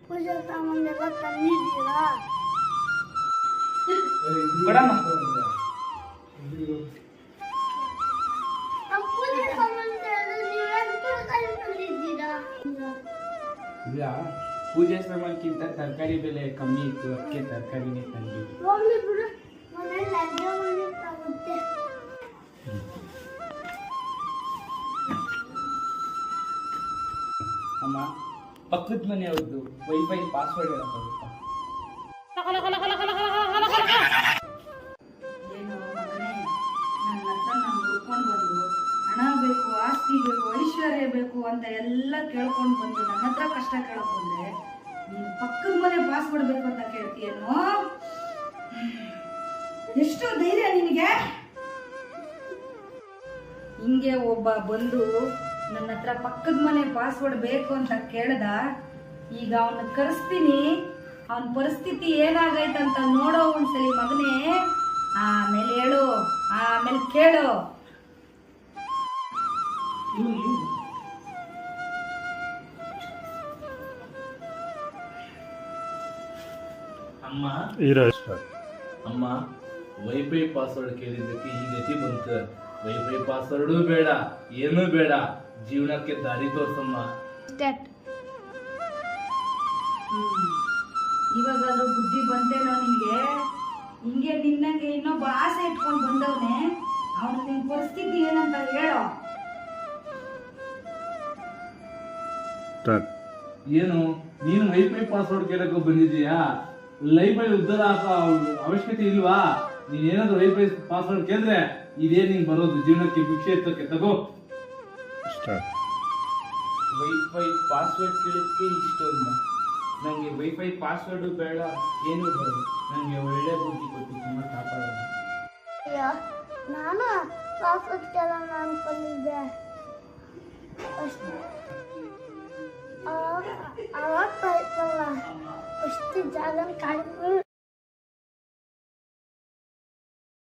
ಪೂಜೆ ಸಾಮಾನೆಲ್ಲ ತಂದಿದ್ದೀರಾ? ಪೂಜೆ ಸಾಮಾನು ತಂದಿದ್ದೀರಾ? ಇಲ್ಲ, ಪೂಜೆ ಸಾಮಾನ್ಕಿಂತ ತರಕಾರಿ ಬೆಲೆ ಕಮ್ಮಿ ಇತ್ತು, ಅದಕ್ಕೆ ತರಕಾರಿನೇ ತಂದಿದ್ದು. ಹೋಗ್ಲಿ ಬಿಡು, ಮನೇಲಿ ಅಡುಗೆ ಮಾಡಿರ್ತಾಗುತ್ತೆ. ಅಮ್ಮ, ಪಕ್ಕದ ಮನೆಯವ್ರದ್ದು ವೈಫೈ ಪಾಸ್ವರ್ಡ್ ಹೇಳಕ್ಕಾಗುತ್ತಾ? ಏನು ಮಗನೇ, ನನ್ನ ಹತ್ರ ನಾನು ಹುಡ್ಕೊಂಡು ಬಂದು ಹಣ ಬೇಕು, ಆಸ್ತಿ ಬೇಕು, ಐಶ್ವರ್ಯ ಬೇಕು ಅಂತ ಎಲ್ಲ ಕೇಳ್ಕೊಂಡು ಬಂದು ನನ್ನ ಹತ್ರ ಕಷ್ಟ ಕೇಳಕ್ ಬಂದ್ರೆ ನೀನು ಪಕ್ಕದ ಮನೆ ಪಾಸ್ವರ್ಡ್ ಬೇಕು ಅಂತ ಕೇಳ್ತೀಯೇನು? ಎಷ್ಟು ಧೈರ್ಯ ನಿನಗೆ? ಹಿಂಗೆ ಒಬ್ಬ ಬಂದು ನನ್ನ ಹತ್ರ ಪಕ್ಕದ ಮನೆ ಪಾಸ್ವರ್ಡ್ ಬೇಕು ಅಂತ ಕೇಳ್ದ. ಈಗ ಅವನ್ನ ಕರೆಸ್ತೀನಿ, ಅವನ ಪರಿಸ್ಥಿತಿ ಏನಾಗೈತಂತ ನೋಡೋ ಒಂದ್ಸಲಿ ಮಗನೇ. ಆಮೇಲೆ ಹೇಳು, ಆಮೇಲೆ ಕೇಳು. ಅಮ್ಮ ಅಮ್ಮ, ವೈಫೈ ಪಾಸ್ವರ್ಡ್ ಕೇಳಿದ್ದಕ್ಕೆ ಈ ಗತಿ ಬಂತು. ವೈಫೈ ಪಾಸ್ವರ್ಡು ಬೇಡ, ಏನೂ ಬೇಡ, ಜೀವನಕ್ಕೆ ದಾರಿ ತೋರ್ಸಮ್ಮ. ಇವಾಗಾದ್ರೂ ಬುದ್ಧಿ ಬಂತೇನೋ ನಿನ್ಗೆ? ಹಿಂಗೆ ನಿನ್ನಂಗೆ ಇನ್ನೊಬ್ಬ ಆಸೆ ಇಟ್ಕೊಂಡು ಬಂದವನೆ, ಅವನು ನಿನ್ ಪರಿಸ್ಥಿತಿ ಏನಂತ ಹೇಳೋ. ಏನು, ನೀನು ವೈಫೈ ಪಾಸ್ವರ್ಡ್ ಕೇಳಕ್ಕೆ ಬಂದಿದ್ದೀಯಾ? ಲೈಫಲ್ಲಿ ಉದ್ಧಾರ ಆಗೋ ಅವಶ್ಯಕತೆ ಇಲ್ವಾ? ನೀನೇನಾದ್ರೂ ವೈಫೈ ಪಾಸ್ವರ್ಡ್ ಕೇಳಿದ್ರೆ ಇದೇ ನೀನ್ ಬರೋದು ಜೀವನಕ್ಕೆ ಭಿಕ್ಷೆ ಎತ್ತಕ್ಕೆ. ತಗೋ. ವೈಫೈ ಪಾಸ್ವರ್ಡ್ ಕೇಳಿದ್ಕೆ ಇಷ್ಟೊಂದು. ನನಗೆ ವೈಫೈ ಪಾಸ್ವರ್ಡು ಬೇಡ, ಏನೂ ಬೇಡ. ನನಗೆ ಒಳ್ಳೆ ಬುದ್ಧಿ ಕೊಟ್ಟು ತುಂಬ ಕಾಪಾಡೋಣ. ಅಯ್ಯೋ, ನಾನು ಪಾಸ್ವರ್ಡ್ ಕೇಳೋಣ ಅನ್ಕೊಂಡಿದ್ದೆ. ಅವಾಗ ಆಯ್ತಲ್ಲ, ಅಷ್ಟು ಜಾಗ ಕಾಯ್ಕೊಂಡು